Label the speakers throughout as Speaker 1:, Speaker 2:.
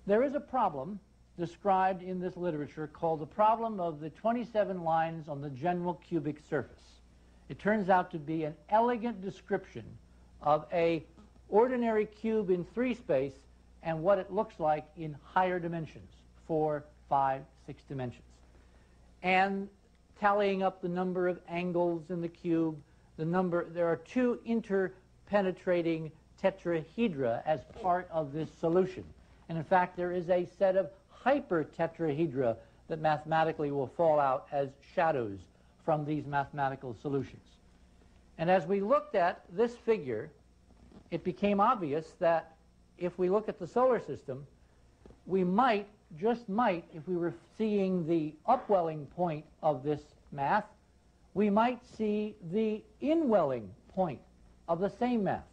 Speaker 1: There is a problem described in this literature called the problem of the 27 lines on the general cubic surface. It turns out to be an elegant description of a ordinary cube in 3 space and what it looks like in higher dimensions, 4, 5, 6 dimensions. And tallying up the number of angles in the cube, there are 2 interpenetrating tetrahedra as part of this solution. And in fact, there is a set of hypertetrahedra that mathematically will fall out as shadows from these mathematical solutions. And as we looked at this figure, it became obvious that if we look at the solar system, we might, just might, if we were seeing the upwelling point of this math, we might see the inwelling point of the same math.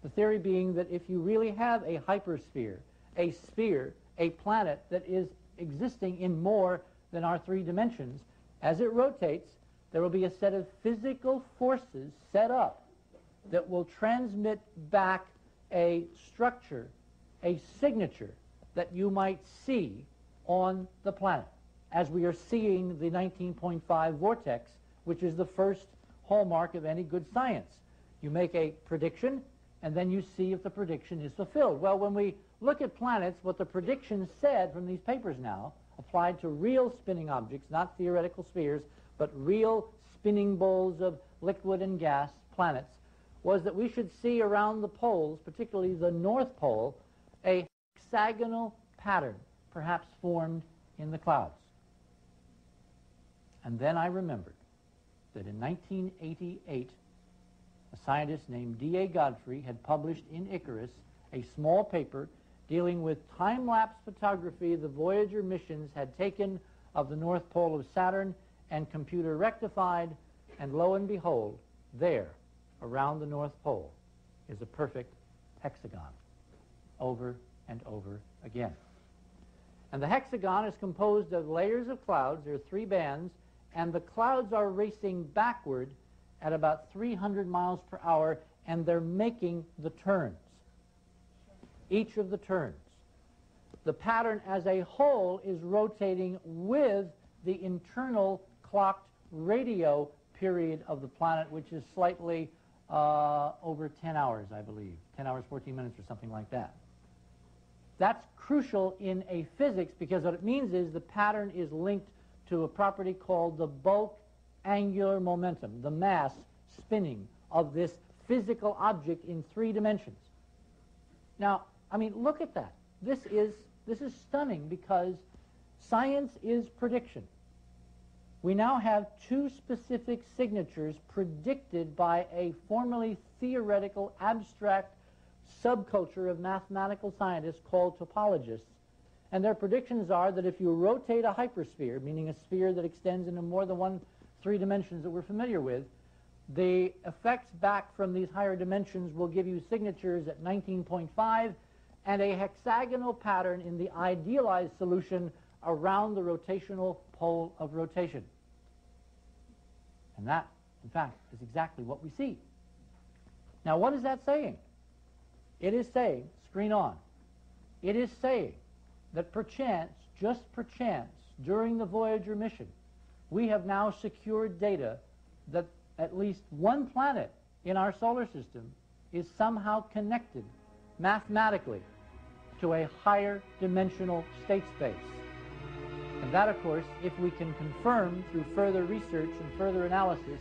Speaker 1: The theory being that if you really have a hypersphere, a sphere, a planet that is existing in more than our 3 dimensions, as it rotates, there will be a set of physical forces set up that will transmit back a structure, a signature that you might see on the planet, as we are seeing the 19.5 vortex, which is the first hallmark of any good science. You make a prediction, and then you see if the prediction is fulfilled. Well, when we look at planets, what the prediction said from these papers now, applied to real spinning objects, not theoretical spheres, but real spinning bowls of liquid and gas planets, was that we should see around the poles, particularly the North Pole, a hexagonal pattern, perhaps formed in the clouds. And then I remembered that in 1988, a scientist named D.A. Godfrey had published in Icarus a small paper dealing with time-lapse photography the Voyager missions had taken of the North Pole of Saturn and computer rectified, and lo and behold, there, around the North Pole, is a perfect hexagon, over and over again. And the hexagon is composed of layers of clouds. There are 3 bands, and the clouds are racing backward at about 300 miles per hour, and they're making the turns, each of the turns. The pattern as a whole is rotating with the internal clocked radio period of the planet, which is slightly over 10 hours, I believe, 10 hours, 14 minutes or something like that. That's crucial in a physics, because what it means is the pattern is linked to a property called the bulk angular momentum, the mass spinning of this physical object in 3 dimensions. Now, I mean, look at that. This is stunning, because science is prediction. We now have 2 specific signatures predicted by a formerly theoretical, abstract subculture of mathematical scientists called topologists. And their predictions are that if you rotate a hypersphere, meaning a sphere that extends into more than 3 dimensions that we're familiar with, the effects back from these higher dimensions will give you signatures at 19.5 and a hexagonal pattern in the idealized solution around the rotational pole of rotation. And that, in fact, is exactly what we see. Now, what is that saying? It is saying, screen on, it is saying that perchance, just perchance, during the Voyager mission, we have now secured data that at least 1 planet in our solar system is somehow connected mathematically to a higher dimensional state space. And that, of course, if we can confirm through further research and further analysis,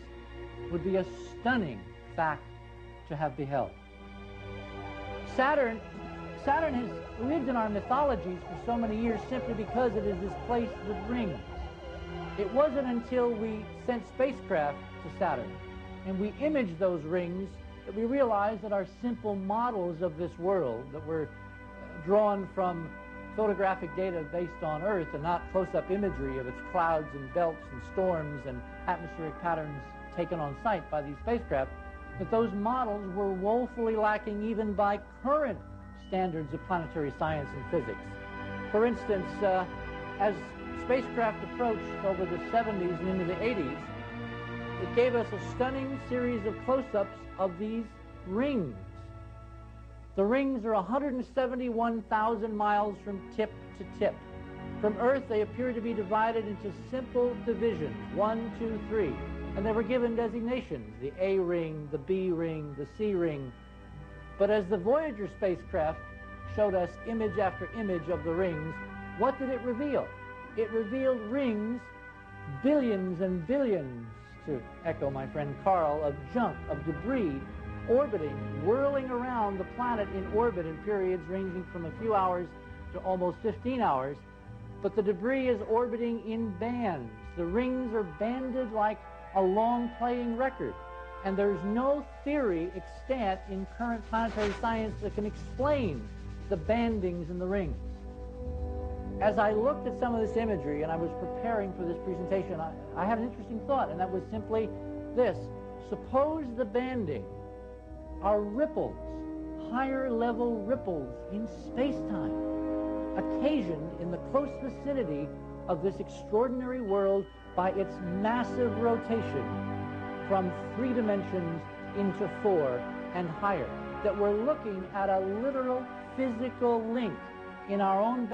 Speaker 1: would be a stunning fact to have beheld. Saturn has lived in our mythologies for so many years simply because it is this place with rings. It wasn't until we sent spacecraft to Saturn and we imaged those rings that we realized that our simple models of this world that were drawn from photographic data based on Earth and not close-up imagery of its clouds and belts and storms and atmospheric patterns taken on site by these spacecraft, that those models were woefully lacking even by current standards of planetary science and physics. For instance, as spacecraft approached over the 70s and into the 80s, it gave us a stunning series of close-ups of these rings. The rings are 171,000 miles from tip to tip. From Earth, they appear to be divided into simple divisions, 1, 2, 3, and they were given designations, the A ring, the B ring, the C ring. But as the Voyager spacecraft showed us image after image of the rings, what did it reveal? It revealed rings, billions and billions, to echo my friend Carl, of junk, of debris, orbiting, whirling around the planet in orbit in periods ranging from a few hours to almost 15 hours. But the debris is orbiting in bands. The rings are banded like a long playing record. And there's no theory extant in current planetary science that can explain the bandings in the rings. As I looked at some of this imagery and I was preparing for this presentation, I had an interesting thought, and that was simply this. Suppose the banding are ripples, higher level ripples in space-time, occasioned in the close vicinity of this extraordinary world by its massive rotation from 3 dimensions into 4 and higher, that we're looking at a literal physical link in our own